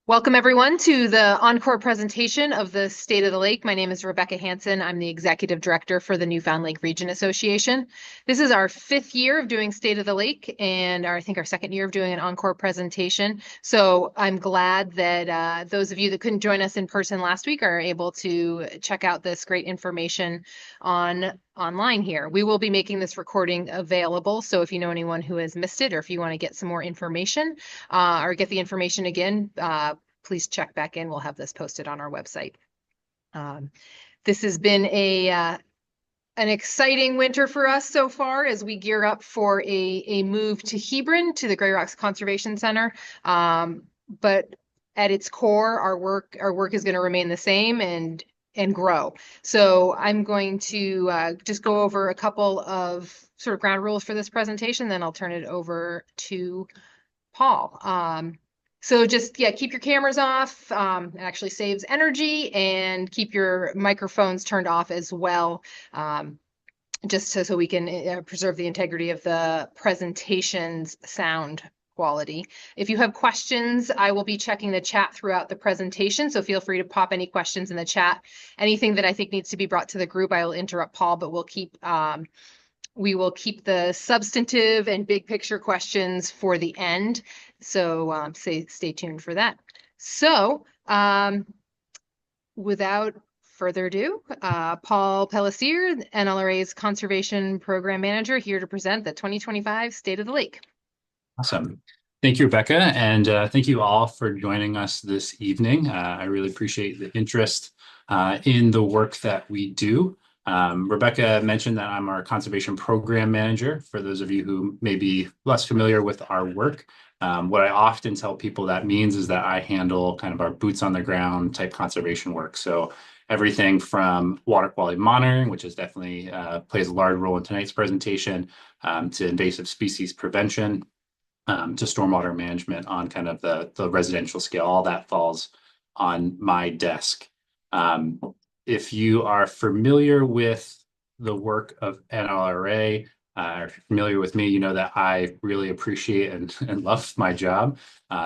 Welcome everyone to the encore presentation of the State of the Lake. My name is Rebecca Hansen. I'm the Executive Director for the Newfound Lake Region Association. This is our 5th year of doing State of the Lake and I think our 2nd year of doing an encore presentation. So I'm glad that those of you that couldn't join us in person last week are able to check out this great information online here. We will be making this recording available. So if you know anyone who has missed it, or if you want to get some more information or get the information again, please check back in. We'll have this posted on our website. This has been an exciting winter for us so far as we gear up for a move to Hebron, to the Grey Rocks Conservation Center. But at its core, our work is going to remain the same and grow. So I'm going to just go over a couple of sort of ground rules for this presentation, then I'll turn it over to Paul. So just, keep your cameras off. It actually saves energy, and keep your microphones turned off as well, just so we can preserve the integrity of the presentation's sound quality. If you have questions, I will be checking the chat throughout the presentation, so feel free to pop any questions in the chat. Anything that I think needs to be brought to the group, I will interrupt Paul, but we will keep the substantive and big picture questions for the end. So stay tuned for that. So without further ado, Paul Pellissier, NLRA's Conservation Program Manager, here to present the 2025 State of the Lake. Awesome. Thank you, Rebecca, and thank you all for joining us this evening. I really appreciate the interest in the work that we do. Rebecca mentioned that I'm our Conservation Program Manager. For those of you who may be less familiar with our work, what I often tell people that means is that I handle kind of our boots on the ground type conservation work. So everything from water quality monitoring, which is definitely plays a large role in tonight's presentation, to invasive species prevention, to stormwater management on kind of the residential scale. All that falls on my desk. If you are familiar with the work of NLRA, or familiar with me, you know that I really appreciate and love my job.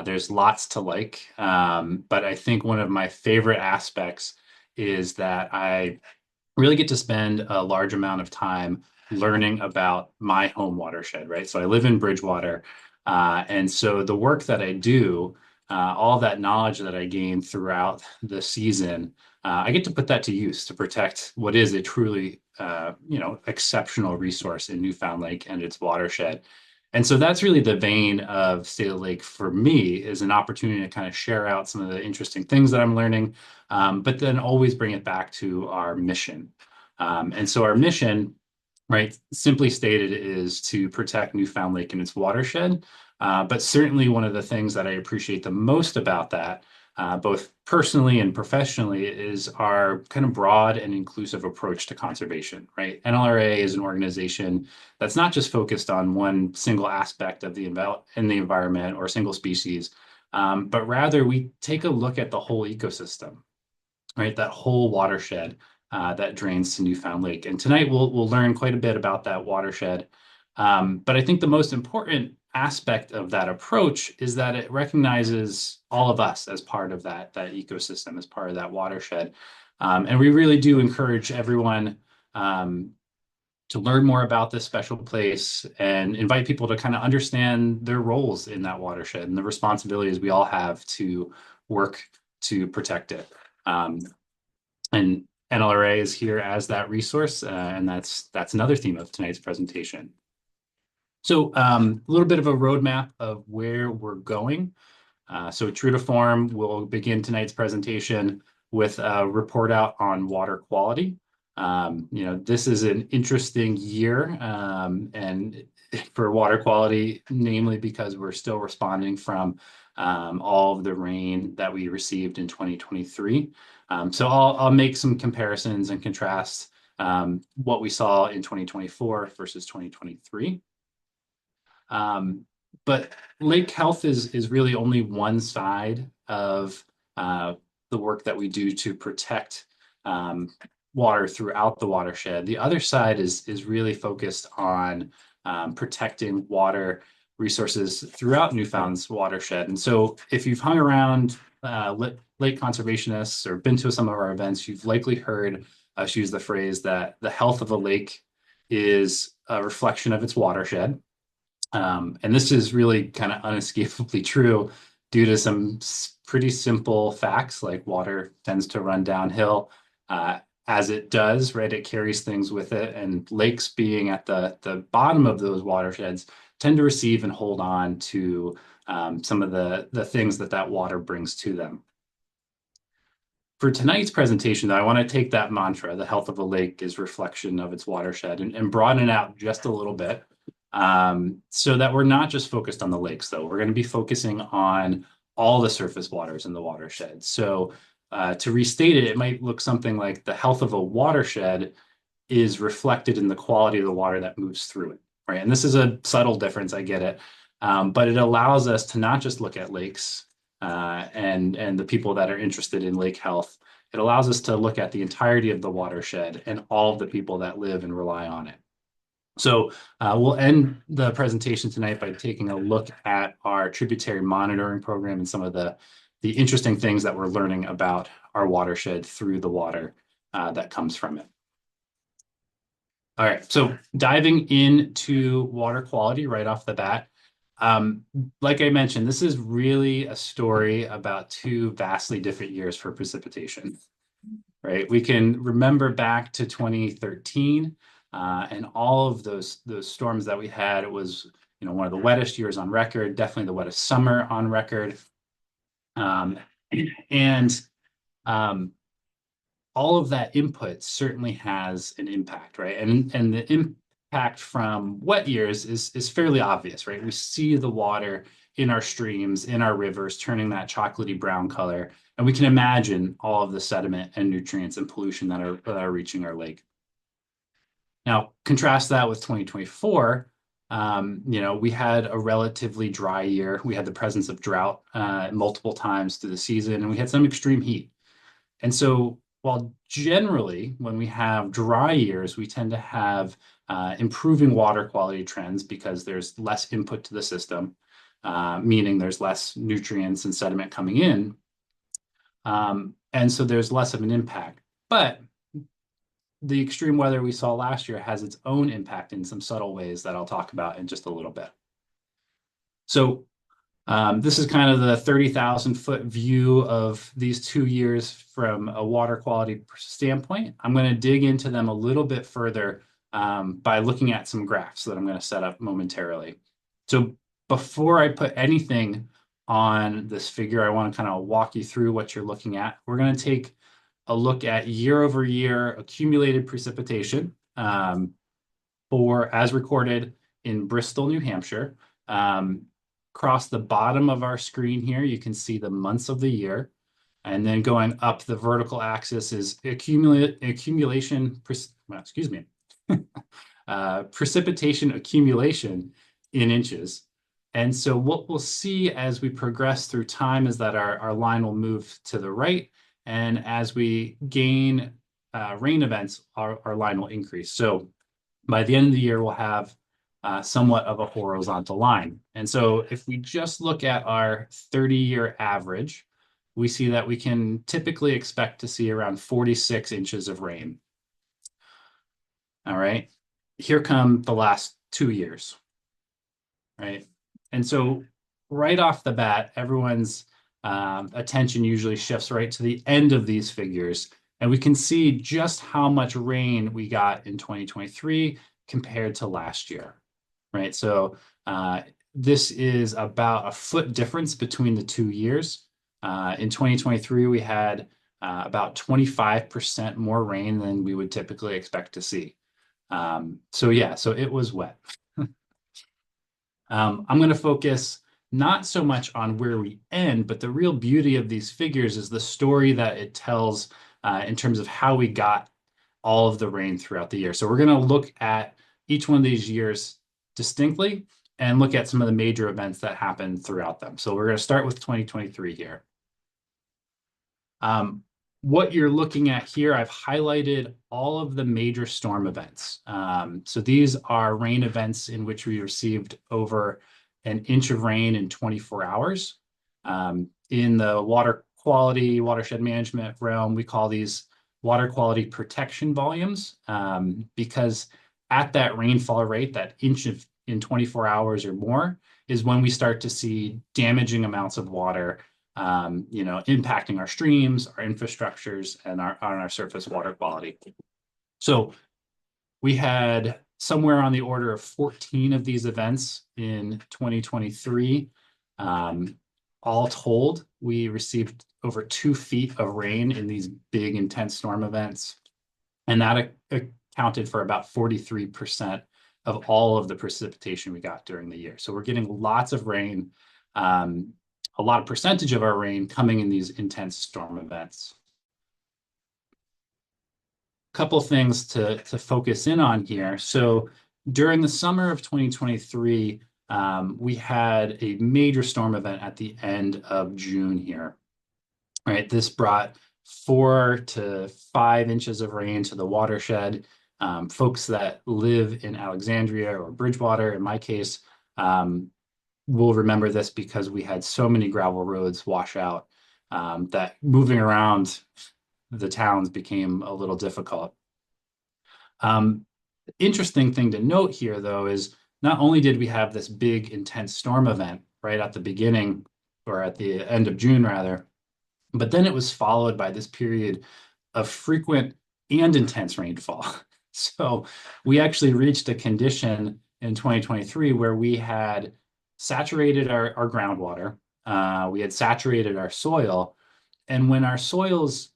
There's lots to like, but I think one of my favorite aspects is that I really get to spend a large amount of time learning about my home watershed, right? So I live in Bridgewater, and so the work that I do, all that knowledge that I gain throughout the season, I get to put that to use to protect what is a truly, exceptional resource in Newfound Lake and its watershed. And so that's really the vein of State of the Lake for me, is an opportunity to kind of share out some of the interesting things that I'm learning, but then always bring it back to our mission. And so our mission, right, simply stated, is to protect Newfound Lake and its watershed. But certainly one of the things that I appreciate the most about that, both personally and professionally, is our kind of broad and inclusive approach to conservation, right? NLRA is an organization that's not just focused on one single aspect of the environment or single species, but rather we take a look at the whole ecosystem, right? That whole watershed that drains to Newfound Lake. And tonight we'll learn quite a bit about that watershed. But I think the most important aspect of that approach is that it recognizes all of us as part of that ecosystem, as part of that watershed. And we really do encourage everyone to learn more about this special place and invite people to kind of understand their roles in that watershed and the responsibilities we all have to work to protect it. And NLRA is here as that resource, and that's another theme of tonight's presentation. So a little bit of a roadmap of where we're going. So true to form, we'll begin tonight's presentation with a report out on water quality. This is an interesting year, and for water quality, namely because we're still responding from all of the rain that we received in 2023. So I'll make some comparisons and contrast what we saw in 2024 versus 2023. But lake health is really only one side of the work that we do to protect water throughout the watershed. The other side is really focused on protecting water resources throughout Newfound's watershed. And so if you've hung around lake conservationists or been to some of our events, you've likely heard us use the phrase that the health of a lake is a reflection of its watershed. And this is really kind of unescapably true due to some pretty simple facts like water tends to run downhill as it does, right? It carries things with it. And lakes being at the bottom of those watersheds tend to receive and hold on to some of the things that that water brings to them. For tonight's presentation, though, I want to take that mantra, the health of a lake is reflection of its watershed, and broaden it out just a little bit so that we're not just focused on the lakes, though. We're going to be focusing on all the surface waters in the watershed. So to restate it, it might look something like the health of a watershed is reflected in the quality of the water that moves through it, right? And this is a subtle difference, I get it, but it allows us to not just look at lakes and the people that are interested in lake health. It allows us to look at the entirety of the watershed and all of the people that live and rely on it. So we'll end the presentation tonight by taking a look at our tributary monitoring program and some of the interesting things that we're learning about our watershed through the water that comes from it. All right, so diving into water quality right off the bat. Like I mentioned, this is really a story about two vastly different years for precipitation, right? We can remember back to 2013 and all of those storms that we had. It was, one of the wettest years on record, definitely the wettest summer on record. And all of that input certainly has an impact, right? And the impact from wet years is fairly obvious, right? We see the water in our streams, in our rivers, turning that chocolatey brown color. And we can imagine all of the sediment and nutrients and pollution that are reaching our lake. Now, contrast that with 2024. We had a relatively dry year. We had the presence of drought multiple times through the season, and we had some extreme heat. And so while generally when we have dry years, we tend to have improving water quality trends because there's less input to the system, meaning there's less nutrients and sediment coming in. And so there's less of an impact. But the extreme weather we saw last year has its own impact in some subtle ways that I'll talk about in just a little bit. So this is kind of the 30,000-foot view of these 2 years from a water quality standpoint. I'm going to dig into them a little bit further by looking at some graphs that I'm going to set up momentarily. So before I put anything on this figure, I want to kind of walk you through what you're looking at. We're going to take a look at year-over-year accumulated precipitation for as recorded in Bristol, New Hampshire. Across the bottom of our screen here, you can see the months of the year. And then going up the vertical axis is precipitation accumulation in inches. And so what we'll see as we progress through time is that our line will move to the right. And as we gain rain events, our line will increase. So by the end of the year, we'll have somewhat of a horizontal line. And so if we just look at our 30-year average, we see that we can typically expect to see around 46 inches of rain. All right, here come the last 2 years, right? And so right off the bat, everyone's attention usually shifts right to the end of these figures. And we can see just how much rain we got in 2023 compared to last year. Right, so this is about a foot difference between the 2 years. In 2023, we had about 25% more rain than we would typically expect to see. So it was wet. I'm going to focus not so much on where we end, but the real beauty of these figures is the story that it tells in terms of how we got all of the rain throughout the year. So we're going to look at each one of these years distinctly and look at some of the major events that happened throughout them. So we're going to start with 2023 here. What you're looking at here, I've highlighted all of the major storm events. So these are rain events in which we received over an inch of rain in 24 hours. In the water quality watershed management realm, we call these water quality protection volumes, because at that rainfall rate, that inch in 24 hours or more, is when we start to see damaging amounts of water, impacting our streams, our infrastructures, and our surface water quality. So we had somewhere on the order of 14 of these events in 2023. All told, we received over 2 feet of rain in these big, intense storm events. And that accounted for about 43% of all of the precipitation we got during the year. So we're getting lots of rain, a lot of percentage of our rain coming in these intense storm events. Couple things to focus in on here. So during the summer of 2023, we had a major storm event at the end of June here. All right, this brought 4 to 5 inches of rain to the watershed. Folks that live in Alexandria or Bridgewater, in my case, will remember this because we had so many gravel roads wash out that moving around the towns became a little difficult. Interesting thing to note here, though, is not only did we have this big, intense storm event right at the beginning, or at the end of June, rather, but then it was followed by this period of frequent and intense rainfall. So we actually reached a condition in 2023 where we had saturated our groundwater, we had saturated our soil, and when our soils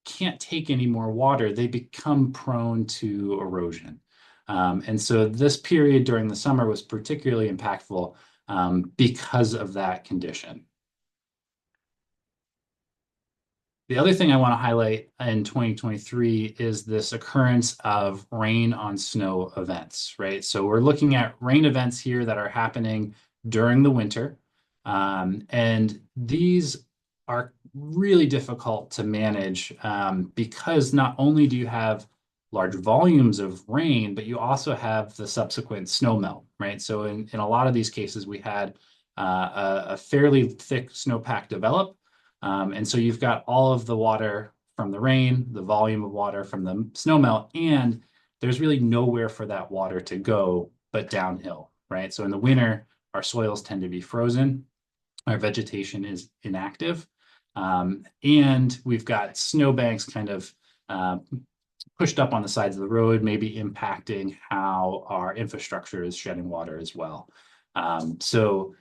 can't take any more water, they become prone to erosion. And so this period during the summer was particularly impactful because of that condition. The other thing I want to highlight in 2023 is this occurrence of rain on snow events, right? So we're looking at rain events here that are happening during the winter. And these are really difficult to manage because not only do you have large volumes of rain, but you also have the subsequent snow melt, right? So in a lot of these cases, we had a fairly thick snowpack develop. And so you've got all of the water from the rain, the volume of water from the snowmelt, and there's really nowhere for that water to go but downhill, right? So in the winter, our soils tend to be frozen, our vegetation is inactive, and we've got snowbanks kind of pushed up on the sides of the road, maybe impacting how our infrastructure is shedding water as well. So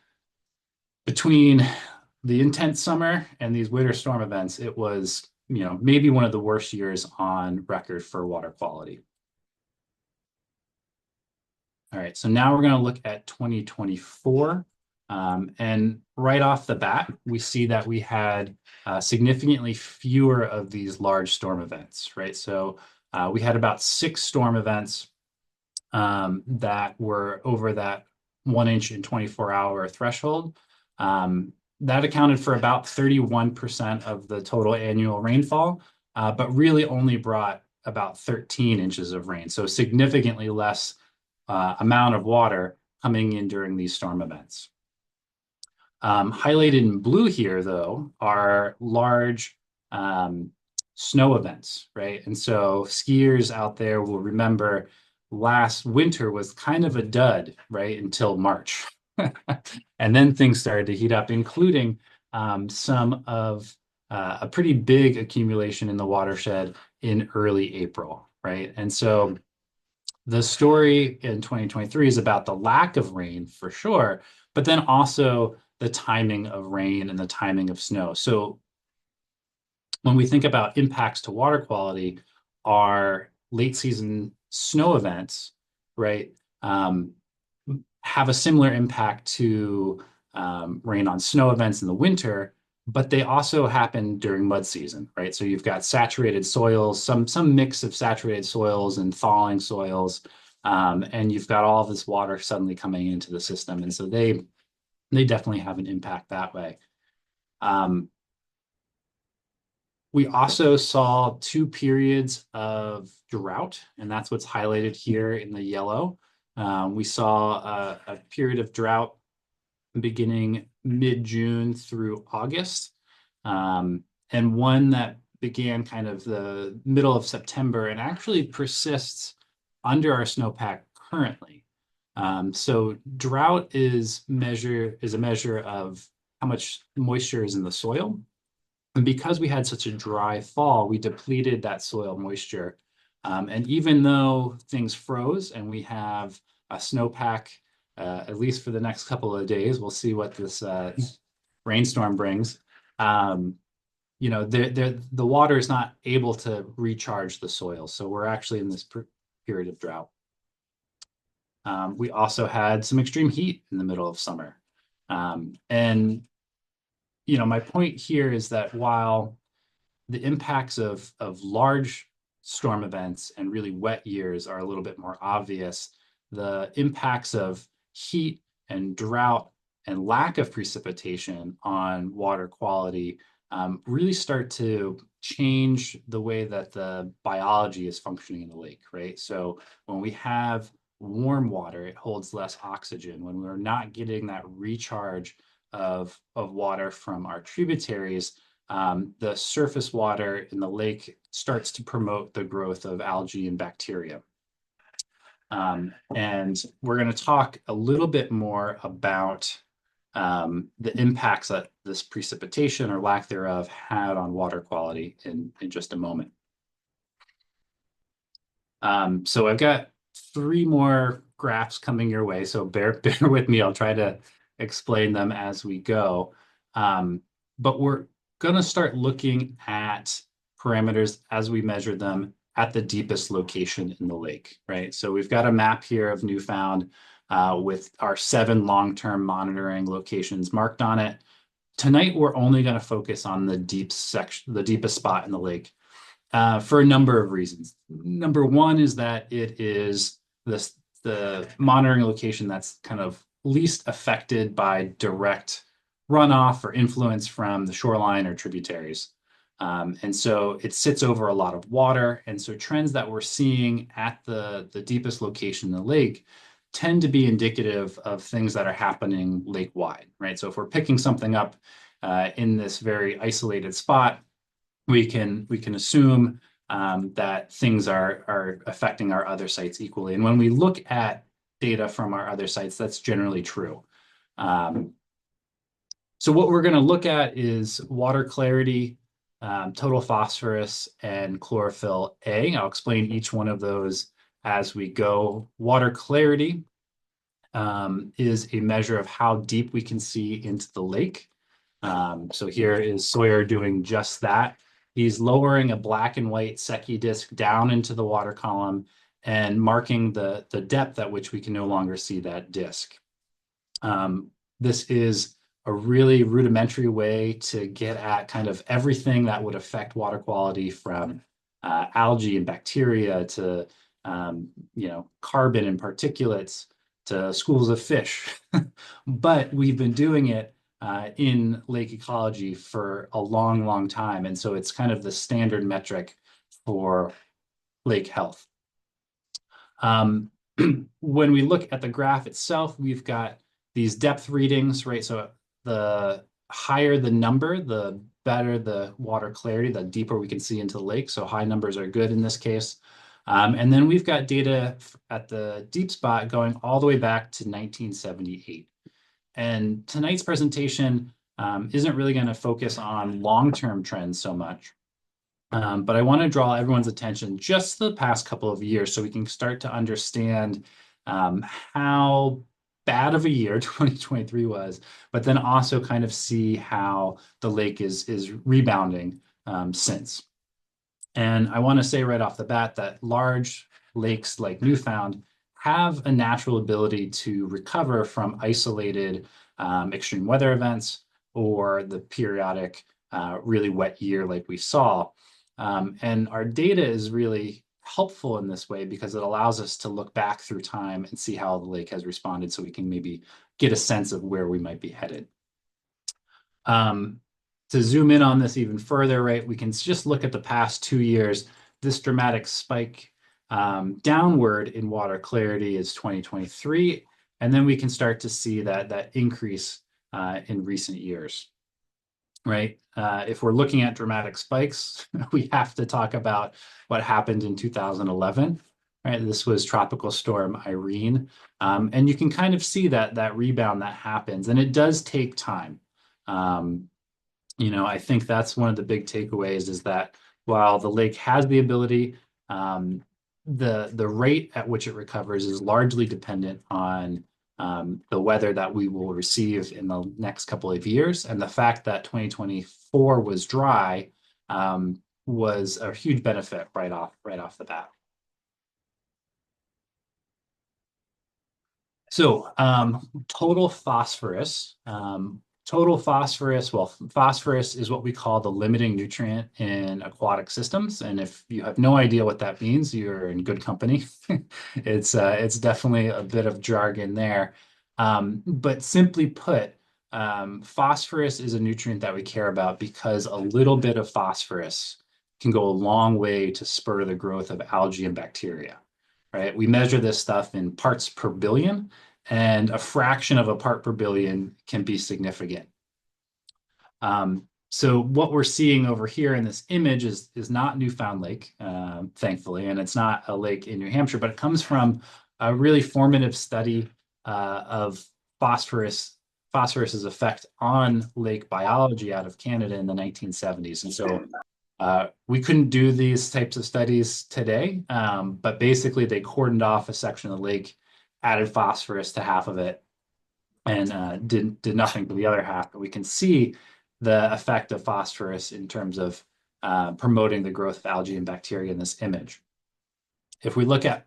between the intense summer and these winter storm events, it was, maybe one of the worst years on record for water quality. All right, so now we're going to look at 2024. And right off the bat, we see that we had significantly fewer of these large storm events, right? So we had about 6 storm events that were over that 1 inch in 24-hour threshold. That accounted for about 31% of the total annual rainfall, but really only brought about 13 inches of rain. So significantly less amount of water coming in during these storm events. Highlighted in blue here, though, are large snow events, right? And so skiers out there will remember last winter was kind of a dud, right, until March. And then things started to heat up, including some of a pretty big accumulation in the watershed in early April, right? And so the story in 2023 is about the lack of rain for sure, but then also the timing of rain and the timing of snow. So when we think about impacts to water quality, our late season snow events, right, have a similar impact to rain on snow events in the winter, but they also happen during mud season, right? So you've got saturated soils, some mix of saturated soils and thawing soils, and you've got all of this water suddenly coming into the system, and so they definitely have an impact that way. We also saw 2 periods of drought, and that's what's highlighted here in the yellow. We saw a period of drought beginning mid-June through August. and one that began kind of the middle of September and actually persists under our snowpack currently. So drought is a measure of how much moisture is in the soil. And because we had such a dry fall, we depleted that soil moisture. And even though things froze and we have a snowpack, at least for the next couple of days, we'll see what this rainstorm brings. Um, the water is not able to recharge the soil. So we're actually in this period of drought. We also had some extreme heat in the middle of summer. And my point here is that while the impacts of large storm events and really wet years are a little bit more obvious, the impacts of heat and drought and lack of precipitation on water quality really start to change the way that the biology is functioning in the lake, right? So when we have warm water, it holds less oxygen. When we're not getting that recharge of water from our tributaries, the surface water in the lake starts to promote the growth of algae and bacteria. And we're going to talk a little bit more about the impacts that this precipitation or lack thereof had on water quality in just a moment. So I've got 3 more graphs coming your way, so bear with me. I'll try to explain them as we go. But we're going to start looking at parameters as we measure them at the deepest location in the lake, right? So we've got a map here of Newfound with our 7 long-term monitoring locations marked on it. Tonight, we're only going to focus on the deepest spot in the lake for a number of reasons. Number one is that it is the monitoring location that's kind of least affected by direct runoff or influence from the shoreline or tributaries. And so it sits over a lot of water. And so trends that we're seeing at the deepest location in the lake tend to be indicative of things that are happening lake-wide, right? So if we're picking something up in this very isolated spot, we can assume that things are affecting our other sites equally. And when we look at data from our other sites, that's generally true. So what we're going to look at is water clarity, total phosphorus, and chlorophyll A. I'll explain each one of those as we go. Water clarity is a measure of how deep we can see into the lake. So here is Sawyer doing just that. He's lowering a black and white Secchi disc down into the water column and marking the depth at which we can no longer see that disc. This is a really rudimentary way to get at kind of everything that would affect water quality, from algae and bacteria to carbon and particulates to schools of fish. But we've been doing it in lake ecology for a long, long time. And so it's kind of the standard metric for lake health. When we look at the graph itself, we've got these depth readings, right? So the higher the number, the better the water clarity, the deeper we can see into the lake. So high numbers are good in this case. And then we've got data at the deep spot going all the way back to 1978. And tonight's presentation isn't really going to focus on long-term trends so much. But I want to draw everyone's attention just the past couple of years so we can start to understand how bad of a year 2023 was, but then also kind of see how the lake is rebounding since. And I want to say right off the bat that large lakes like Newfound have a natural ability to recover from isolated extreme weather events or the periodic really wet year like we saw. And our data is really helpful in this way because it allows us to look back through time and see how the lake has responded so we can maybe get a sense of where we might be headed. To zoom in on this even further, right, we can just look at the past 2 years. This dramatic spike downward in water clarity is 2023, and then we can start to see that increase in recent years. right? If we're looking at dramatic spikes, we have to talk about what happened in 2011, right? This was Tropical Storm Irene. And you can kind of see that rebound that happens, and it does take time. Um, I think that's one of the big takeaways is that while the lake has the ability, um, the rate at which it recovers is largely dependent on the weather that we will receive in the next couple of years. And the fact that 2024 was dry was a huge benefit right off the bat. So total phosphorus. Well, phosphorus is what we call the limiting nutrient in aquatic systems. And if you have no idea what that means, you're in good company. It's definitely a bit of jargon there. But simply put, phosphorus is a nutrient that we care about because a little bit of phosphorus can go a long way to spur the growth of algae and bacteria, right? We measure this stuff in parts per billion, and a fraction of a part per billion can be significant. So what we're seeing over here in this image is not Newfound Lake, thankfully, and it's not a lake in New Hampshire, but it comes from a really formative study of phosphorus's effect on lake biology out of Canada in the 1970s. And so we couldn't do these types of studies today, but basically they cordoned off a section of the lake, added phosphorus to half of it, and did nothing to the other half. But we can see the effect of phosphorus in terms of promoting the growth of algae and bacteria in this image. If we look at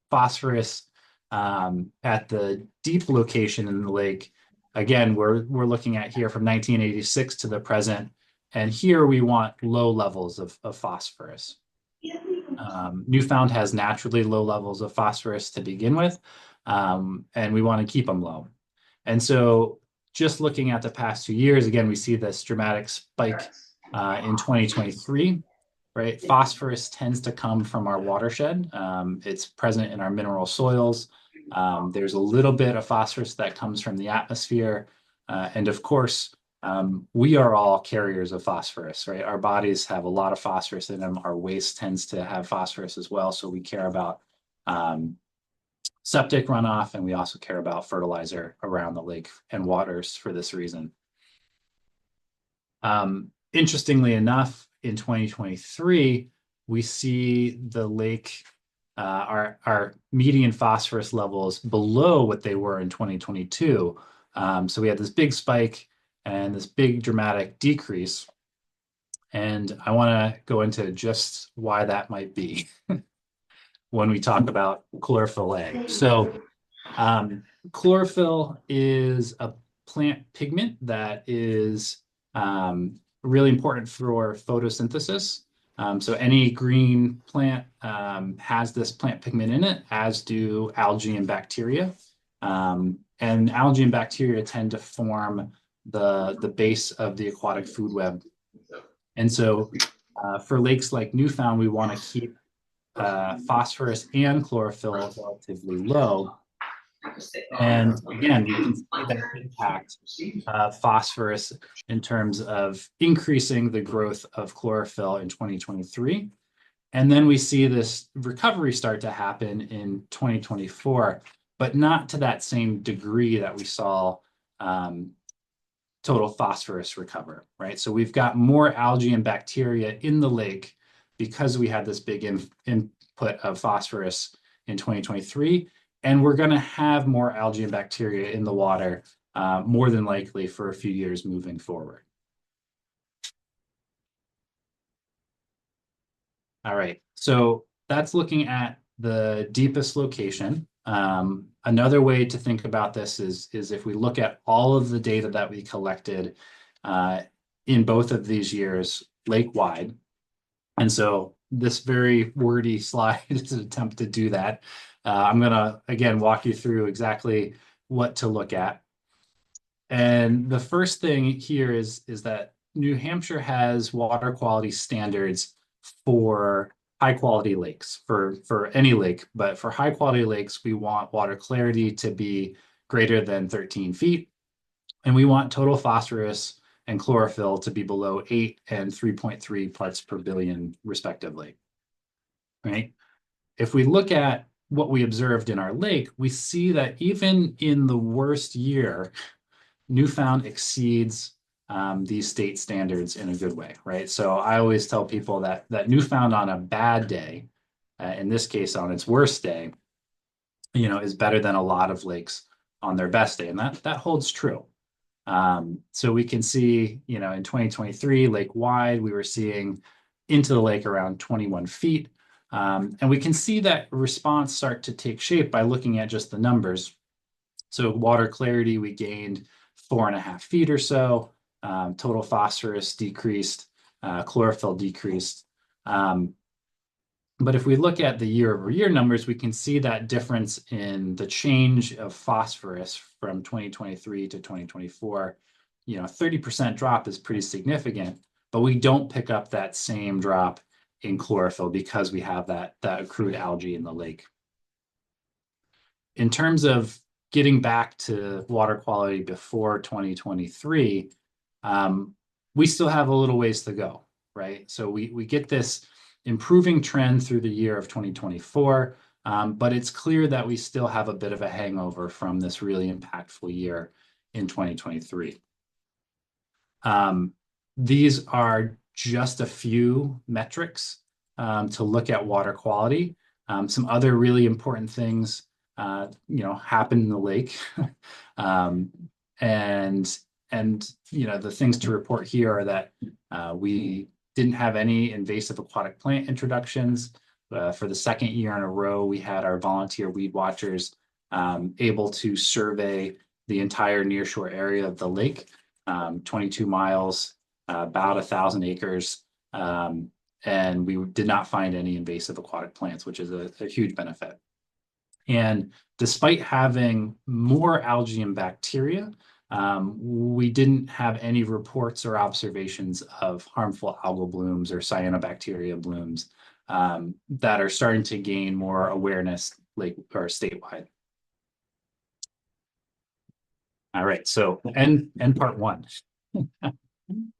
phosphorus at the deep location in the lake, again, we're looking at here from 1986 to the present. And here we want low levels of phosphorus. Newfound has naturally low levels of phosphorus to begin with, and we want to keep them low. And so just looking at the past 2 years, again, we see this dramatic spike in 2023, right? Phosphorus tends to come from our watershed. It's present in our mineral soils. There's a little bit of phosphorus that comes from the atmosphere. And of course, we are all carriers of phosphorus, right? Our bodies have a lot of phosphorus in them. Our waste tends to have phosphorus as well. So we care about septic runoff, and we also care about fertilizer around the lake and waters for this reason. Interestingly enough, in 2023, we see the lake, our median phosphorus levels below what they were in 2022. So we had this big spike and this big dramatic decrease. And I want to go into just why that might be when we talk about chlorophyll A. So chlorophyll is a plant pigment that is really important for photosynthesis. So any green plant has this plant pigment in it, as do algae and bacteria. And algae and bacteria tend to form the base of the aquatic food web. And so for lakes like Newfound, we want to keep phosphorus and chlorophyll relatively low. And again, we can see that impact phosphorus in terms of increasing the growth of chlorophyll in 2023. And then we see this recovery start to happen in 2024, but not to that same degree that we saw total phosphorus recover, right? So we've got more algae and bacteria in the lake because we had this big input of phosphorus in 2023. And we're going to have more algae and bacteria in the water, more than likely for a few years moving forward. All right, so that's looking at the deepest location. Another way to think about this is if we look at all of the data that we collected in both of these years, lake-wide. And so this very wordy slide is an attempt to do that. I'm going to, again, walk you through exactly what to look at. And the first thing here is that New Hampshire has water quality standards for high quality lakes, for any lake, but for high quality lakes, we want water clarity to be greater than 13 feet. And we want total phosphorus and chlorophyll to be below 8 and 3.3 parts per billion, respectively. Right? If we look at what we observed in our lake, we see that even in the worst year, Newfound exceeds these state standards in a good way, right? So I always tell people that Newfound on a bad day, in this case on its worst day, is better than a lot of lakes on their best day, and that holds true. So we can see, in 2023, lake-wide, we were seeing into the lake around 21 feet. And we can see that response start to take shape by looking at just the numbers. So water clarity, we gained 4.5 feet or so. Total phosphorus decreased, chlorophyll decreased. But if we look at the year-over-year numbers, we can see that difference in the change of phosphorus from 2023 to 2024. 30% drop is pretty significant, but we don't pick up that same drop in chlorophyll because we have that accrued algae in the lake. In terms of getting back to water quality before 2023, we still have a little ways to go, right? So we get this improving trend through the year of 2024, but it's clear that we still have a bit of a hangover from this really impactful year in 2023. These are just a few metrics to look at water quality. Some other really important things, happen in the lake. And the things to report here are that we didn't have any invasive aquatic plant introductions. For the second year in a row, we had our volunteer weed watchers able to survey the entire nearshore area of the lake, 22 miles, about 1,000 acres. And we did not find any invasive aquatic plants, which is a huge benefit. And despite having more algae and bacteria, we didn't have any reports or observations of harmful algal blooms or cyanobacteria blooms that are starting to gain more awareness statewide. All right, so end part one.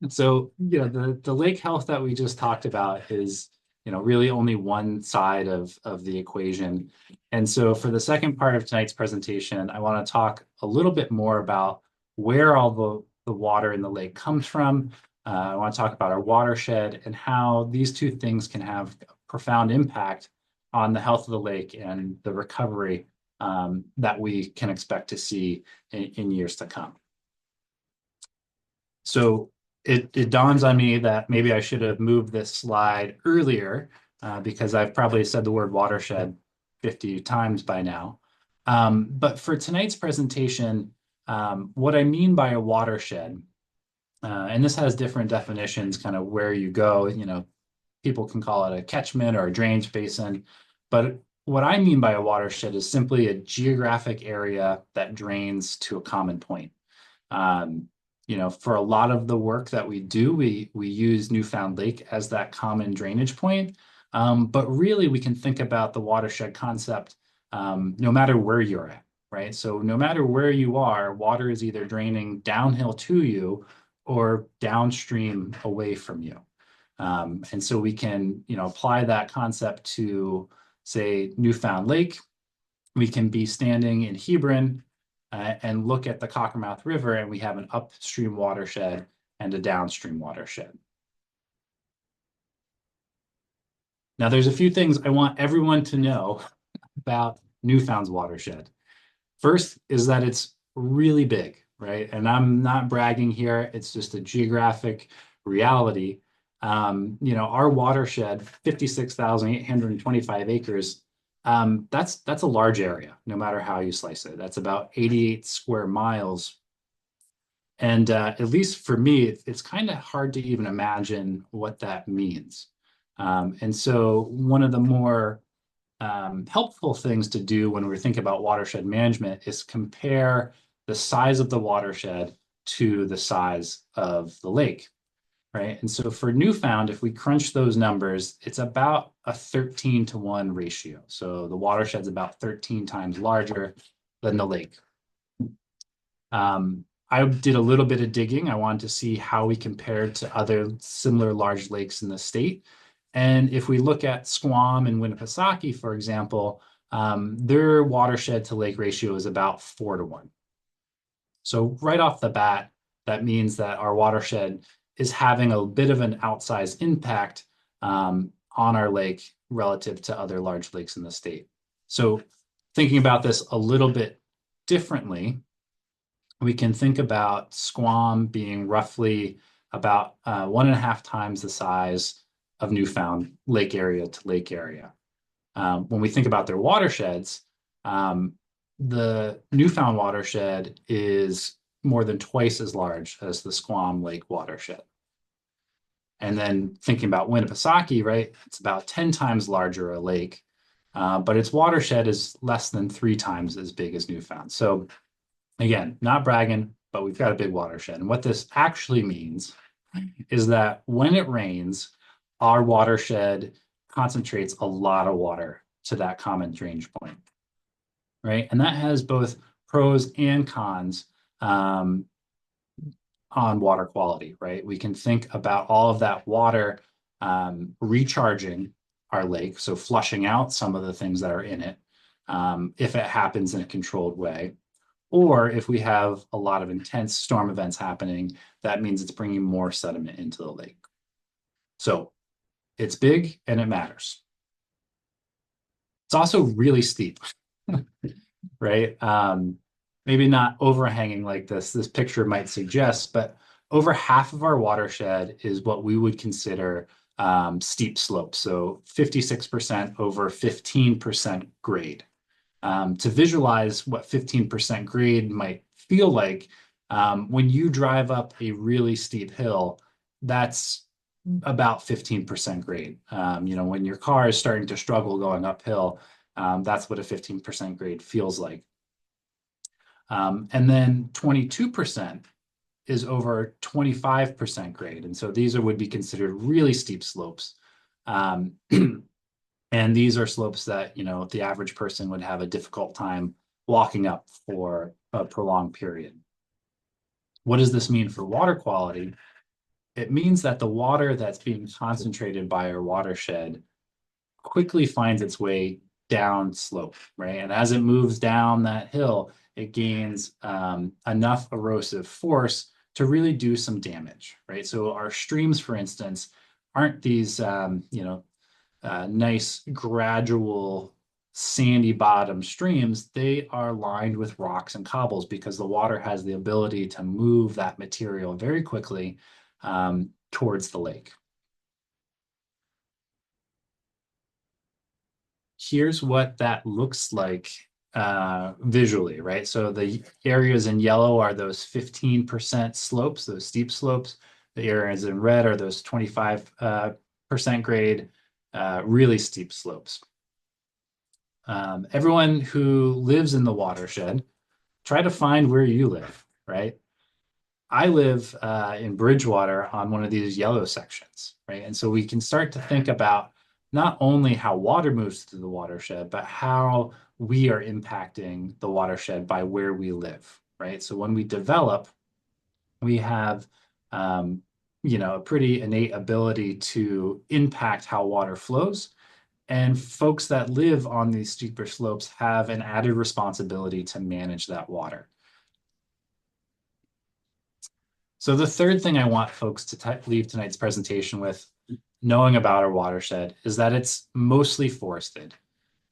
So the lake health that we just talked about is really only one side of the equation. And so for the second part of tonight's presentation, I want to talk a little bit more about where all the water in the lake comes from. I want to talk about our watershed and how these two things can have a profound impact on the health of the lake and the recovery that we can expect to see in years to come. So it dawns on me that maybe I should have moved this slide earlier because I've probably said the word watershed 50 times by now. But for tonight's presentation, what I mean by a watershed, and this has different definitions, kind of where you go, people can call it a catchment or a drainage basin. But what I mean by a watershed is simply a geographic area that drains to a common point. For a lot of the work that we do, we use Newfound Lake as that common drainage point. But really, we can think about the watershed concept no matter where you're at, right? So no matter where you are, water is either draining downhill to you or downstream away from you. And so we can, apply that concept to, say, Newfound Lake. We can be standing in Hebron and look at the Cockermouth River, and we have an upstream watershed and a downstream watershed. Now, there's a few things I want everyone to know about Newfound's watershed. First is that it's really big, right? And I'm not bragging here. It's just a geographic reality. Our watershed, 56,825 acres, that's a large area, no matter how you slice it. That's about 88 square miles. And at least for me, it's kind of hard to even imagine what that means. And so one of the more helpful things to do when we're thinking about watershed management is compare the size of the watershed to the size of the lake, right? And so for Newfound, if we crunch those numbers, it's about a 13-to-1 ratio. So the watershed's about 13 times larger than the lake. I did a little bit of digging. I wanted to see how we compared to other similar large lakes in the state. And if we look at Squam and Winnipesaukee, for example, their watershed to lake ratio is about 4-1. So right off the bat, that means that our watershed is having a bit of an outsized impact on our lake relative to other large lakes in the state. So thinking about this a little bit differently, we can think about Squam being roughly about 1.5 times the size of Newfound lake area to lake area. When we think about their watersheds, the Newfound watershed is more than twice as large as the Squam Lake watershed. And then thinking about Winnipesaukee, right, it's about 10 times larger a lake, but its watershed is less than 3 times as big as Newfound. So again, not bragging, but we've got a big watershed. And what this actually means is that when it rains, our watershed concentrates a lot of water to that common drainage point, right? And that has both pros and cons on water quality, right? We can think about all of that water recharging our lake, so flushing out some of the things that are in it, if it happens in a controlled way. Or if we have a lot of intense storm events happening, that means it's bringing more sediment into the lake. So it's big and it matters. It's also really steep, right? Maybe not overhanging like this picture might suggest, but over half of our watershed is what we would consider steep slopes. So 56% over 15% grade. To visualize what 15% grade might feel like, when you drive up a really steep hill, that's about 15% grade. When your car is starting to struggle going uphill, that's what a 15% grade feels like. And then 22% is over 25% grade. And so these would be considered really steep slopes. And these are slopes that, the average person would have a difficult time walking up for a prolonged period. What does this mean for water quality? It means that the water that's being concentrated by our watershed quickly finds its way down slope, right? And as it moves down that hill, it gains enough erosive force to really do some damage, right? So our streams, for instance, aren't these, nice gradual sandy bottom streams. They are lined with rocks and cobbles because the water has the ability to move that material very quickly towards the lake. Here's what that looks like visually, right? So the areas in yellow are those 15% slopes, those steep slopes. The areas in red are those 25% grade, really steep slopes. Everyone who lives in the watershed, try to find where you live, right? I live in Bridgewater on one of these yellow sections, right? And so we can start to think about not only how water moves through the watershed, but how we are impacting the watershed by where we live, right? So when we develop, we have, a pretty innate ability to impact how water flows. And folks that live on these steeper slopes have an added responsibility to manage that water. So the third thing I want folks to leave tonight's presentation with, knowing about our watershed, is that it's mostly forested.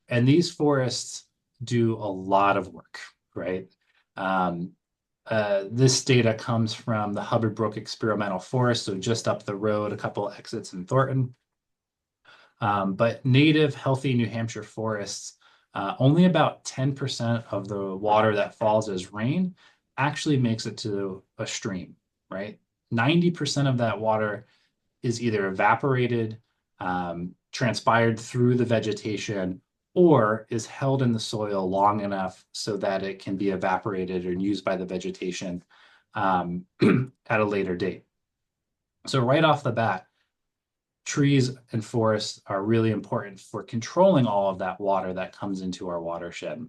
And these forests do a lot of work, right? This data comes from the Hubbard Brook Experimental Forest, so just up the road, a couple exits in Thornton. But native, healthy New Hampshire forests, only about 10% of the water that falls as rain actually makes it to a stream, right? 90% of that water is either evaporated, transpired through the vegetation, or is held in the soil long enough so that it can be evaporated and used by the vegetation at a later date. So right off the bat, trees and forests are really important for controlling all of that water that comes into our watershed.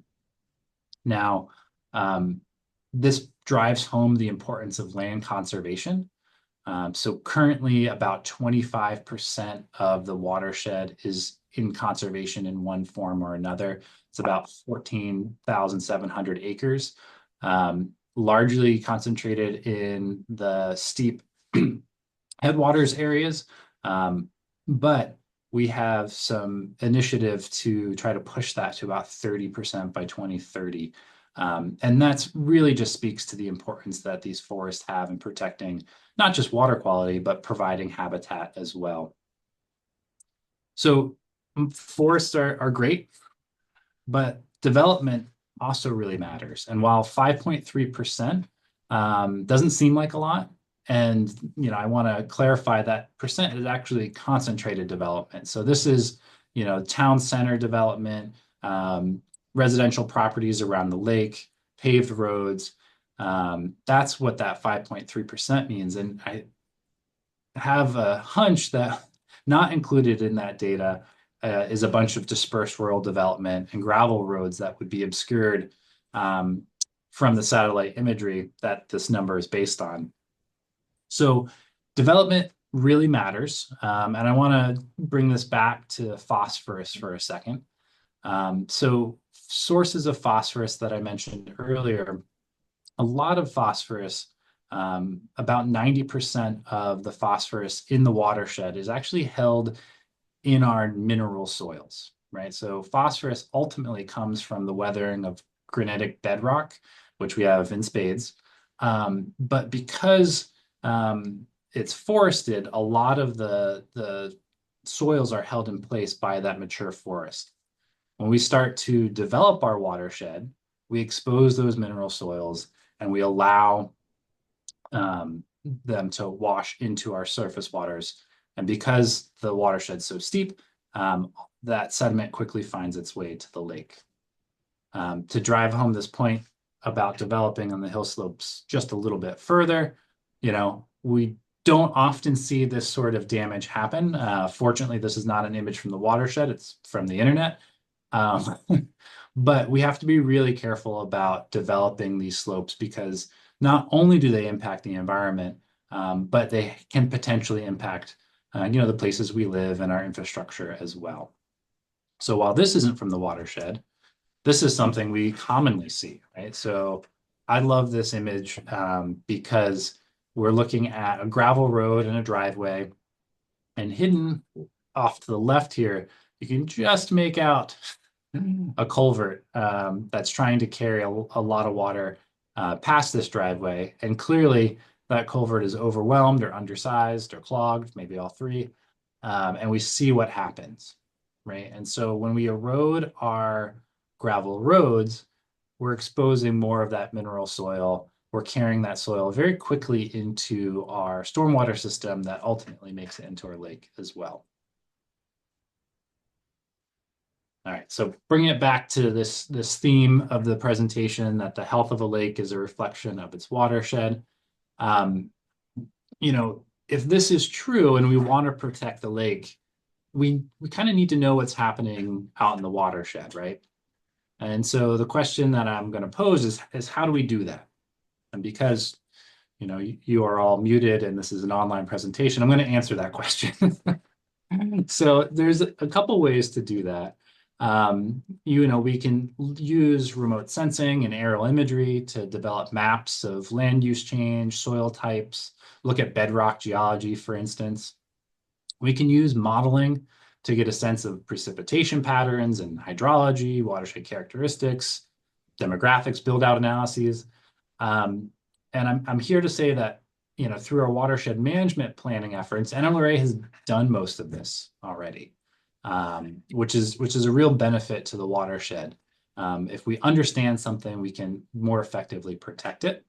Now, This drives home the importance of land conservation. So currently about 25% of the watershed is in conservation in one form or another. It's about 14,700 acres, largely concentrated in the steep headwaters areas. But we have some initiative to try to push that to about 30% by 2030. And that's really just speaks to the importance that these forests have in protecting not just water quality, but providing habitat as well. So forests are great, but development also really matters. And while 5.3% doesn't seem like a lot, and I want to clarify that percent is actually concentrated development. So this is, town center development, residential properties around the lake, paved roads. That's what that 5.3% means. And I have a hunch that not included in that data is a bunch of dispersed rural development and gravel roads that would be obscured from the satellite imagery that this number is based on. So development really matters. And I want to bring this back to phosphorus for a second. So sources of phosphorus that I mentioned earlier, a lot of phosphorus, about 90% of the phosphorus in the watershed is actually held in our mineral soils, right? So phosphorus ultimately comes from the weathering of granitic bedrock, which we have in spades. But because it's forested, a lot of the soils are held in place by that mature forest. When we start to develop our watershed, we expose those mineral soils and we allow them to wash into our surface waters. And because the watershed's so steep, that sediment quickly finds its way to the lake. To drive home this point about developing on the hill slopes just a little bit further, we don't often see this sort of damage happen. Fortunately, this is not an image from the watershed, it's from the internet. But we have to be really careful about developing these slopes because not only do they impact the environment, but they can potentially impact, the places we live and our infrastructure as well. So while this isn't from the watershed, this is something we commonly see, right? So I love this image because we're looking at a gravel road and a driveway, and hidden off to the left here, you can just make out a culvert that's trying to carry a lot of water past this driveway. And clearly that culvert is overwhelmed or undersized or clogged, maybe all three. And we see what happens, right? And so when we erode our gravel roads, we're exposing more of that mineral soil. We're carrying that soil very quickly into our stormwater system that ultimately makes it into our lake as well. All right, so bringing it back to this theme of the presentation that the health of a lake is a reflection of its watershed. If this is true and we want to protect the lake, we kind of need to know what's happening out in the watershed, right? And so the question that I'm going to pose is how do we do that? And because you are all muted and this is an online presentation, I'm going to answer that question. So there's a couple ways to do that. We can use remote sensing and aerial imagery to develop maps of land use change, soil types, look at bedrock geology, for instance. We can use modeling to get a sense of precipitation patterns and hydrology, watershed characteristics, demographics, build out analyses. And I'm here to say that, through our watershed management planning efforts, NLRA has done most of this already, which is a real benefit to the watershed. If we understand something, we can more effectively protect it.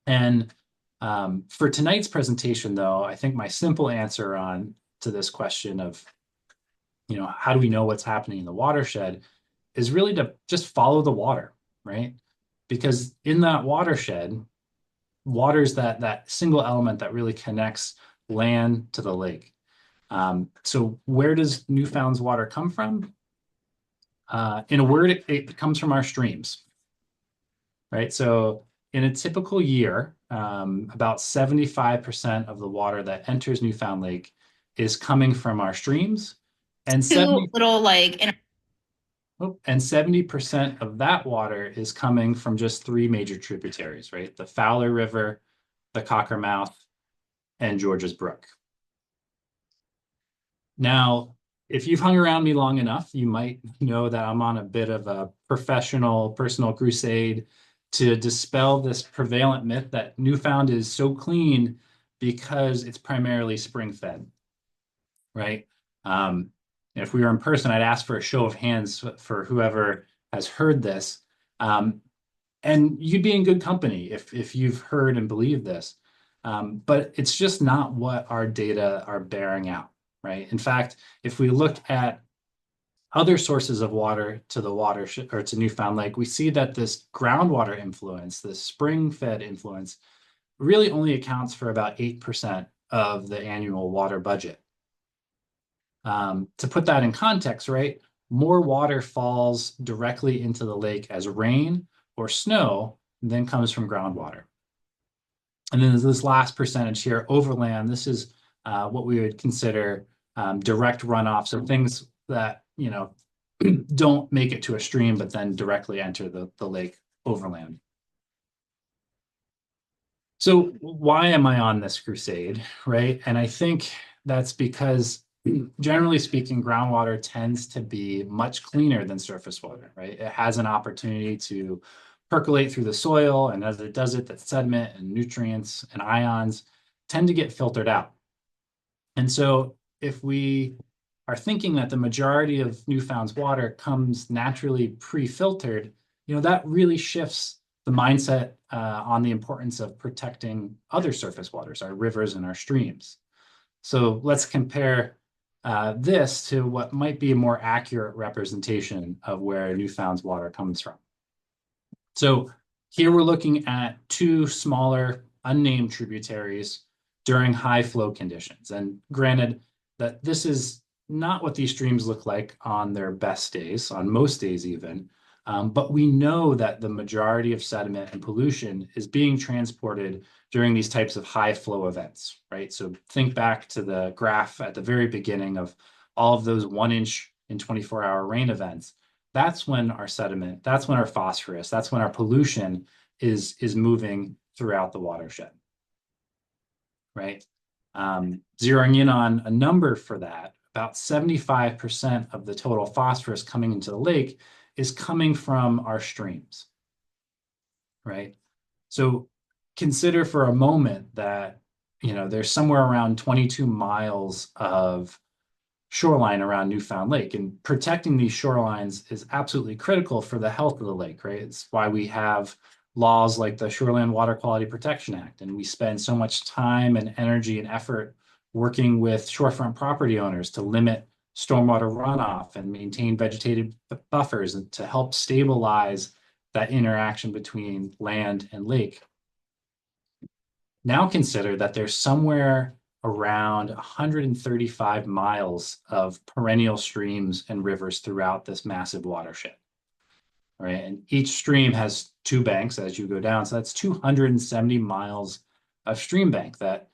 And for tonight's presentation, though, I think my simple answer to this question of, how do we know what's happening in the watershed is really to just follow the water, right? Because in that watershed, water is that single element that really connects land to the lake. So where does Newfound's water come from? In a word, it comes from our streams, right? So in a typical year, about 75% of the water that enters Newfound Lake is coming from our streams, and Two 70 little like in oh, and 70% of that water is coming from just three major tributaries, right? The Fowler River, the Cockermouth, and Georges Brook. Now, if you've hung around me long enough, you might know that I'm on a bit of a professional, personal crusade to dispel this prevalent myth that Newfound is so clean because it's primarily spring fed, right? If we were in person, I'd ask for a show of hands for whoever has heard this. And you'd be in good company if you've heard and believed this. But it's just not what our data are bearing out, right? In fact, if we look at other sources of water to the watershed or to Newfound Lake, we see that this groundwater influence, this spring-fed influence, really only accounts for about 8% of the annual water budget. To put that in context, right? More water falls directly into the lake as rain or snow than comes from groundwater. And then there's this last percentage here, overland. This is what we would consider direct runoff. So things that, don't make it to a stream, but then directly enter the lake overland. So why am I on this crusade, right? And I think that's because generally speaking, groundwater tends to be much cleaner than surface water, right? It has an opportunity to percolate through the soil, and as it does it, that sediment and nutrients and ions tend to get filtered out. And so if we are thinking that the majority of Newfound's water comes naturally pre-filtered, that really shifts the mindset on the importance of protecting other surface waters, our rivers and our streams. So let's compare this to what might be a more accurate representation of where Newfound's water comes from. So here we're looking at two smaller unnamed tributaries during high flow conditions. And granted that this is not what these streams look like on their best days, on most days even, but we know that the majority of sediment and pollution is being transported during these types of high flow events, right? So think back to the graph at the very beginning of all of those 1 inch in 24-hour rain events. That's when our sediment, that's when our phosphorus, that's when our pollution is moving throughout the watershed, right? Zeroing in on a number for that, about 75% of the total phosphorus coming into the lake is coming from our streams, right? So consider for a moment that, there's somewhere around 22 miles of shoreline around Newfound Lake, and protecting these shorelines is absolutely critical for the health of the lake, right? It's why we have laws like the Shoreland Water Quality Protection Act, and we spend so much time and energy and effort working with shorefront property owners to limit stormwater runoff and maintain vegetative buffers and to help stabilize that interaction between land and lake. Now consider that there's somewhere around 135 miles of perennial streams and rivers throughout this massive watershed, right? And each stream has two banks as you go down. So that's 270 miles of stream bank that,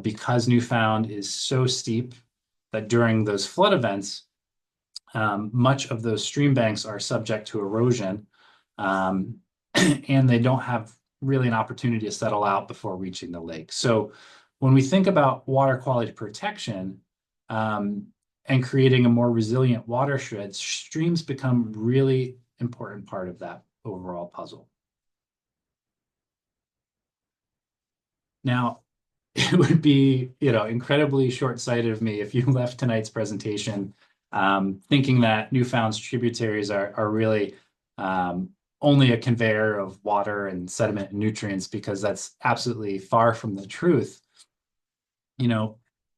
because Newfound is so steep that during those flood events, much of those stream banks are subject to erosion, and they don't have really an opportunity to settle out before reaching the lake. So when we think about water quality protection and creating a more resilient watershed, streams become really important part of that overall puzzle. Now, it would be, incredibly short-sighted of me if you left tonight's presentation thinking that Newfound's tributaries are really only a conveyor of water and sediment and nutrients, because that's absolutely far from the truth.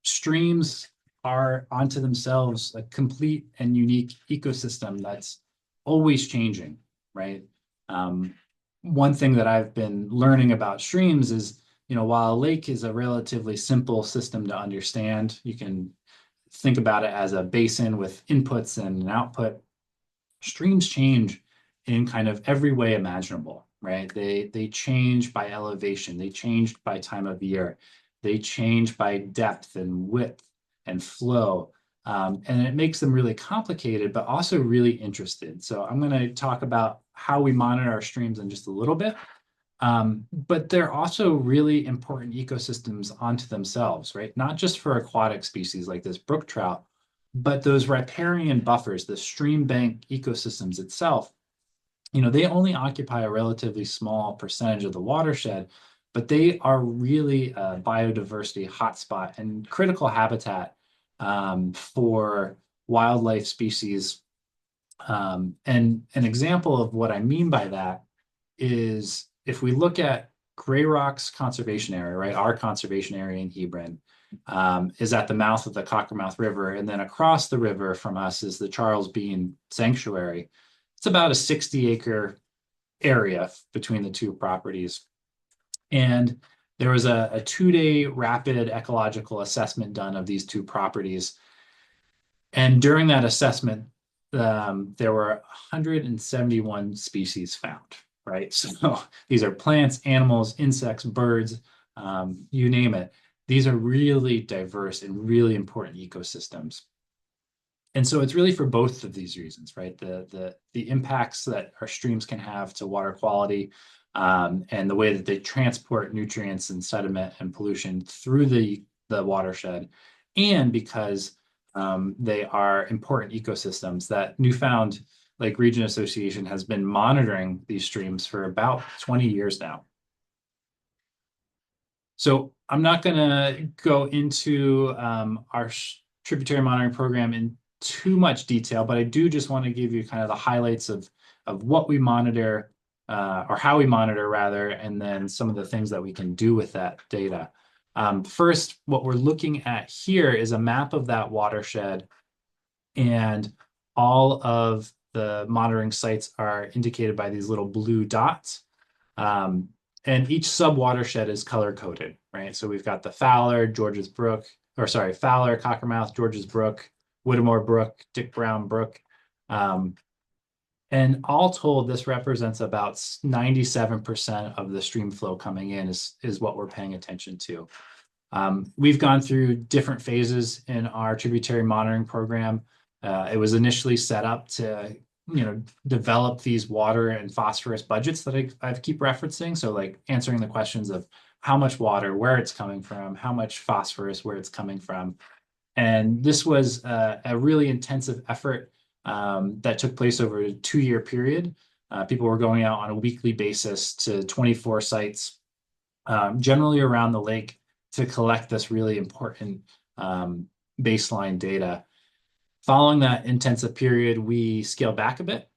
Streams are onto themselves a complete and unique ecosystem that's always changing, right? One thing that I've been learning about streams is, while a lake is a relatively simple system to understand, you can think about it as a basin with inputs and an output. Streams change in kind of every way imaginable, right? They change by elevation, they change by time of year, they change by depth and width and flow. And it makes them really complicated, but also really interested. So I'm going to talk about how we monitor our streams in just a little bit. But they're also really important ecosystems onto themselves, right? Not just for aquatic species like this brook trout, but those riparian buffers, the stream bank ecosystems itself, they only occupy a relatively small percentage of the watershed, but they are really a biodiversity hotspot and critical habitat for wildlife species. And an example of what I mean by that is if we look at Gray Rock's conservation area, right? Our conservation area in Hebron is at the mouth of the Cockermouth River. And then across the river from us is the Charles Bean Sanctuary. It's about a 60-acre area between the two properties. And there was a 2-day rapid ecological assessment done of these two properties. And during that assessment, there were 171 species found, right? So these are plants, animals, insects, birds, you name it. These are really diverse and really important ecosystems. And so it's really for both of these reasons, right? The impacts that our streams can have to water quality, and the way that they transport nutrients and sediment and pollution through the watershed, and because they are important ecosystems. That Newfound Lake Region Association has been monitoring these streams for about 20 years now. So I'm not going to go into our tributary monitoring program in too much detail, but I do just want to give you kind of the highlights of what we monitor, or how we monitor rather, and then some of the things that we can do with that data. First, what we're looking at here is a map of that watershed, and all of the monitoring sites are indicated by these little blue dots. And each sub-watershed is color-coded, right? So we've got the Fowler, Fowler, Cockermouth, Georges Brook, Whittemore Brook, Dick Brown Brook. And all told, this represents about 97% of the stream flow coming in is what we're paying attention to. We've gone through different phases in our tributary monitoring program. It was initially set up to develop these water and phosphorus budgets that I keep referencing. So like answering the questions of how much water, where it's coming from, how much phosphorus, where it's coming from. And this was a really intensive effort that took place over a 2-year period. People were going out on a weekly basis to 24 sites, generally around the lake, to collect this really important baseline data. Following that intensive period, we scaled back a bit.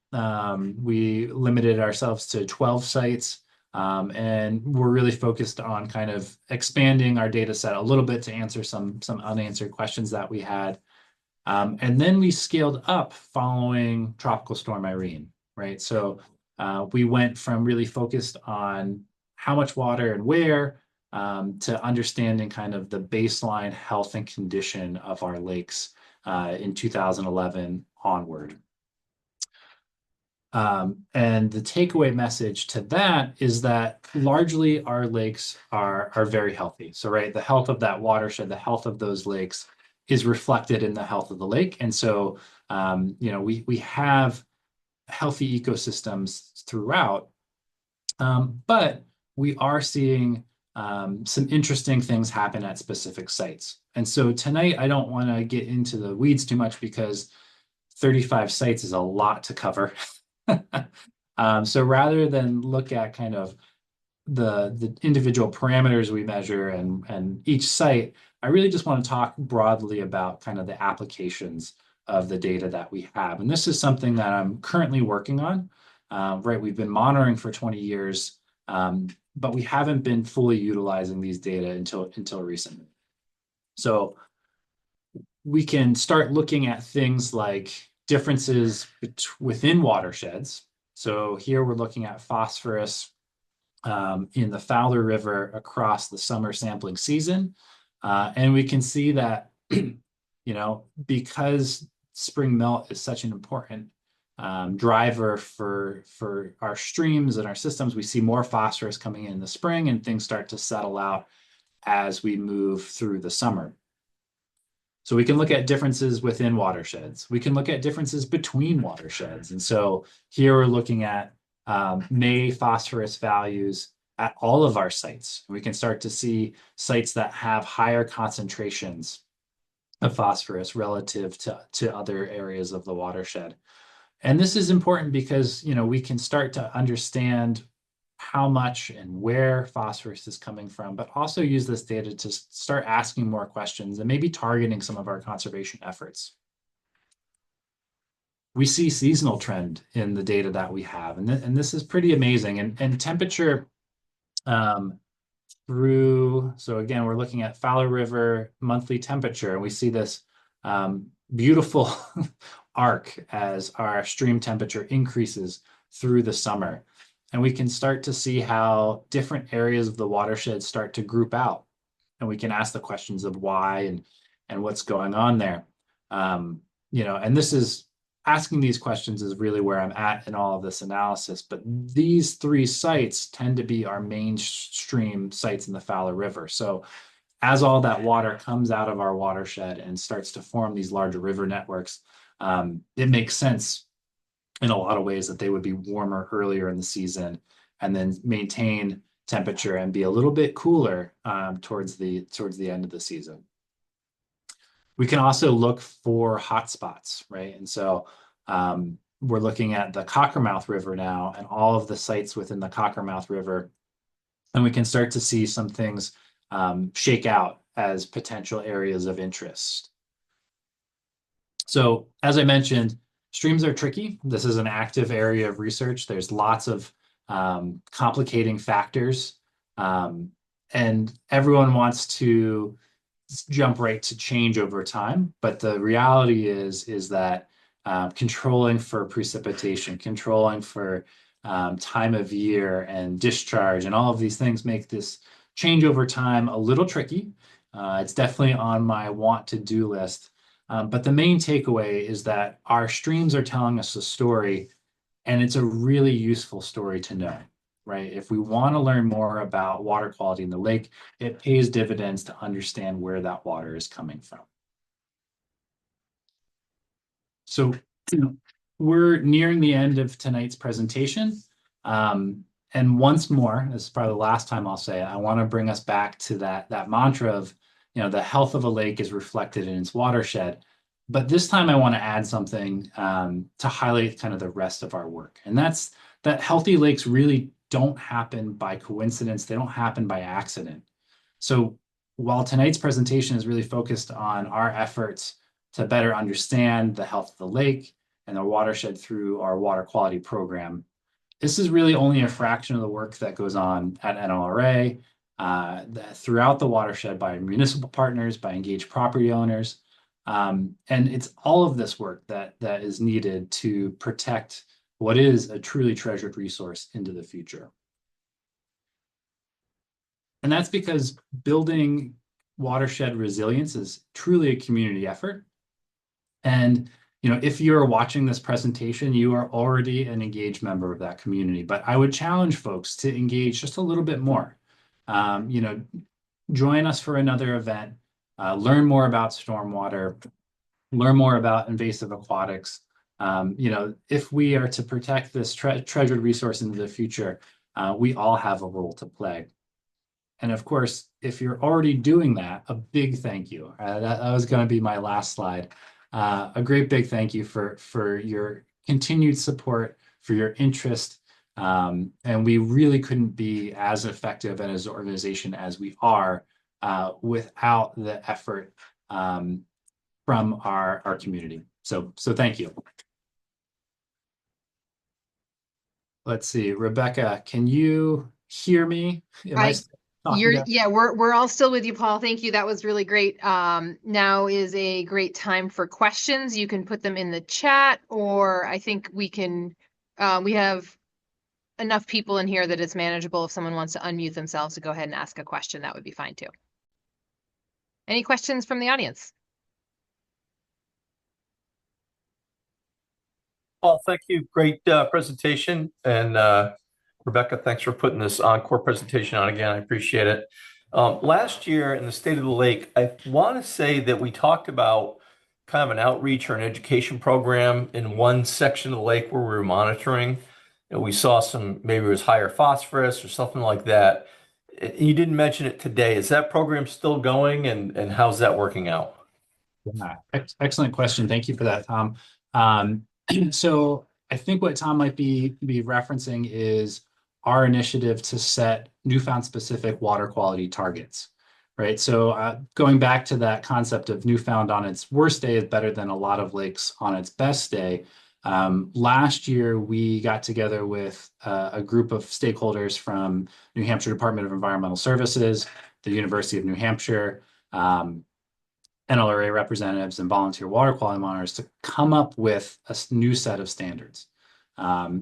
We limited ourselves to 12 sites, and we're really focused on kind of expanding our data set a little bit to answer some unanswered questions that we had. And then we scaled up following Tropical Storm Irene, right? So we went from really focused on how much water and where, to understanding kind of the baseline health and condition of our lakes in 2011 onward. And the takeaway message to that is that largely our lakes are very healthy. So, right, the health of that watershed, the health of those lakes is reflected in the health of the lake. And so, we have healthy ecosystems throughout, but we are seeing some interesting things happen at specific sites. And so tonight, I don't want to get into the weeds too much because 35 sites is a lot to cover. So rather than look at kind of the individual parameters we measure and each site, I really just want to talk broadly about kind of the applications of the data that we have. And this is something that I'm currently working on. Right, we've been monitoring for 20 years, but we haven't been fully utilizing these data until recently. So we can start looking at things like differences within watersheds. So here we're looking at phosphorus in the Fowler River across the summer sampling season. And we can see that, because spring melt is such an important driver for our streams and our systems. We see more phosphorus coming in the spring, and things start to settle out as we move through the summer. So we can look at differences within watersheds. We can look at differences between watersheds. And so here we're looking at May phosphorus values at all of our sites. We can start to see sites that have higher concentrations of phosphorus relative to other areas of the watershed. And this is important because, we can start to understand how much and where phosphorus is coming from, but also use this data to start asking more questions and maybe targeting some of our conservation efforts. We see seasonal trend in the data that we have, and this is pretty amazing. And temperature so again, we're looking at Fowler River monthly temperature, and we see this beautiful arc as our stream temperature increases through the summer. And we can start to see how different areas of the watershed start to group out. And we can ask the questions of why and what's going on there. And this is asking these questions is really where I'm at in all of this analysis. But these three sites tend to be our mainstream sites in the Fowler River. So as all that water comes out of our watershed and starts to form these larger river networks, it makes sense in a lot of ways that they would be warmer earlier in the season and then maintain temperature and be a little bit cooler towards the end of the season. We can also look for hotspots, right? And so we're looking at the Cockermouth River now and all of the sites within the Cockermouth River, and we can start to see some things shake out as potential areas of interest. So as I mentioned, streams are tricky. This is an active area of research. There's lots of complicating factors, and everyone wants to jump right to change over time. But the reality is that controlling for precipitation, controlling for time of year and discharge, and all of these things make this change over time a little tricky. It's definitely on my want to do list. But the main takeaway is that our streams are telling us a story, and it's a really useful story to know, right? If we want to learn more about water quality in the lake, it pays dividends to understand where that water is coming from. So we're nearing the end of tonight's presentation. And once more, this is probably the last time I'll say it, I want to bring us back to that mantra of, the health of a lake is reflected in its watershed. But this time I want to add something to highlight kind of the rest of our work. And that's that healthy lakes really don't happen by coincidence. They don't happen by accident. So while tonight's presentation is really focused on our efforts to better understand the health of the lake and the watershed through our water quality program, this is really only a fraction of the work that goes on at NLRA, throughout the watershed by municipal partners, by engaged property owners. And it's all of this work that is needed to protect what is a truly treasured resource into the future. And that's because building watershed resilience is truly a community effort. And if you're watching this presentation, you are already an engaged member of that community. But I would challenge folks to engage just a little bit more. Join us for another event, learn more about stormwater, learn more about invasive aquatics. If we are to protect this treasured resource into the future, we all have a role to play. And of course, if you're already doing that, a big thank you. That was going to be my last slide. A great big thank you for your continued support, for your interest. And we really couldn't be as effective and as an organization as we are without the effort from our community. So thank you. Let's see, Rebecca, can you hear me? We're all still with you, Paul. Thank you. That was really great. Now is a great time for questions. You can put them in the chat, or I think we have enough people in here that it's manageable. If someone wants to unmute themselves to go ahead and ask a question, that would be fine too. Any questions from the audience? Paul, thank you. Great presentation. And Rebecca, thanks for putting this encore presentation on again. I appreciate it. Last year in the State of the Lake, I want to say that we talked about kind of an outreach or an education program in one section of the lake where we were monitoring. And we saw some, maybe it was higher phosphorus or something like that. You didn't mention it today. Is that program still going and how's that working out? Yeah, excellent question. Thank you for that, Tom. Um, so I think what Tom might be referencing is our initiative to set newfound specific water quality targets, right? So going back to that concept of newfound on its worst day is better than a lot of lakes on its best day. Last year, we got together with a group of stakeholders from New Hampshire Department of Environmental Services, the University of New Hampshire, NLRA representatives and volunteer water quality monitors to come up with a new set of standards.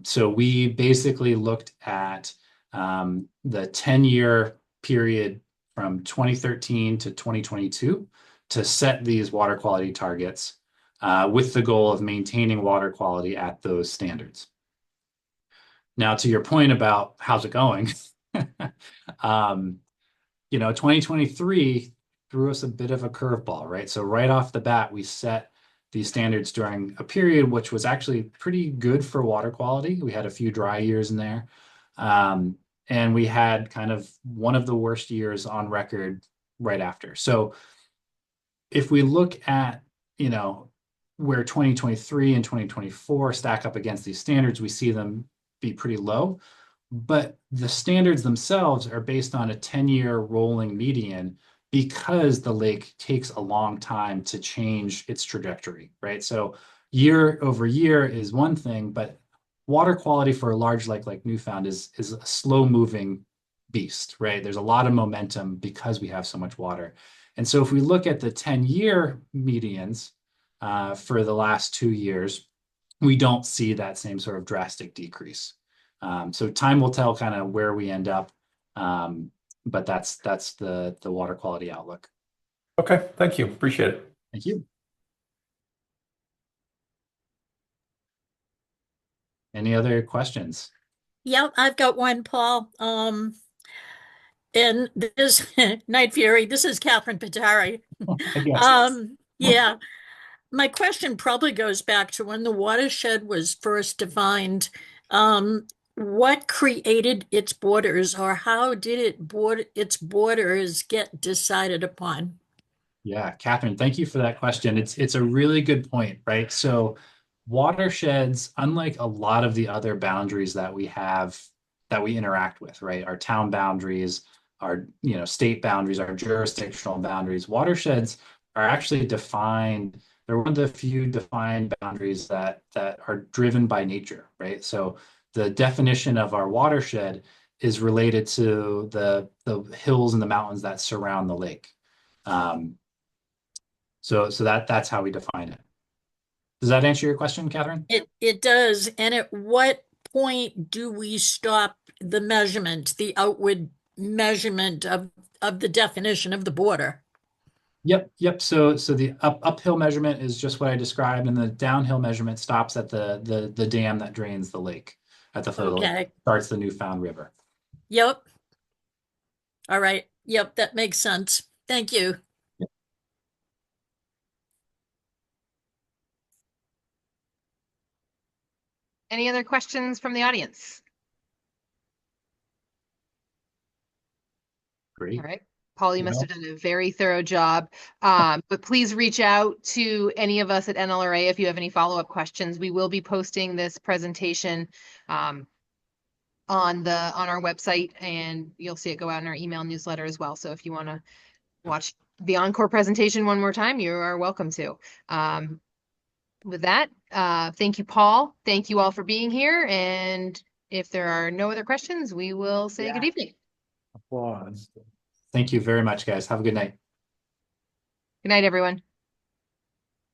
So we basically looked at the 10-year period from 2013 to 2022 to set these water quality targets with the goal of maintaining water quality at those standards. Now, to your point about how's it going, 2023 threw us a bit of a curveball, right? So right off the bat, we set these standards during a period which was actually pretty good for water quality. We had a few dry years in there. And we had kind of one of the worst years on record right after. So if we look at, where 2023 and 2024 stack up against these standards, we see them be pretty low. But the standards themselves are based on a 10-year rolling median because the lake takes a long time to change its trajectory, right? So year over year is one thing, but water quality for a large lake like Newfound is a slow moving beast, right? There's a lot of momentum because we have so much water. And so if we look at the 10-year medians for the last 2 years, we don't see that same sort of drastic decrease. So time will tell kind of where we end up. But that's the water quality outlook. Okay, thank you. Appreciate it. Thank you. Any other questions? Yeah, I've got one, Paul. And this Night Fury, this is Catherine Pitari. I guess. Yeah, my question probably goes back to when the watershed was first defined. What created its borders, or how did its borders get decided upon? Yeah, Catherine, thank you for that question. It's a really good point, right? So watersheds, unlike a lot of the other boundaries that we have that we interact with, right? Our town boundaries, our state boundaries, our jurisdictional boundaries, watersheds are actually defined. They're one of the few defined boundaries that are driven by nature, right? So the definition of our watershed is related to the hills and the mountains that surround the lake. So that's how we define it. Does that answer your question, Catherine? It does. And at what point do we stop the measurement, the outward measurement of the definition of the border? Yep. So the uphill measurement is just what I described, and the downhill measurement stops at the dam that drains the lake at the foot of the lake, Okay. starts the Newfound River. Yep. All right. Yep, that makes sense. Thank you. Any other questions from the audience? Great. All right. Paul, you must have done a very thorough job. But please reach out to any of us at NLRA if you have any follow-up questions. We will be posting this presentation on our website, and you'll see it go out in our email newsletter as well. So if you want to watch the encore presentation one more time, you are welcome to. With that, thank you, Paul. Thank you all for being here. And if there are no other questions, we will say good evening. Applause. Thank you very much, guys. Have a good night. Good night, everyone.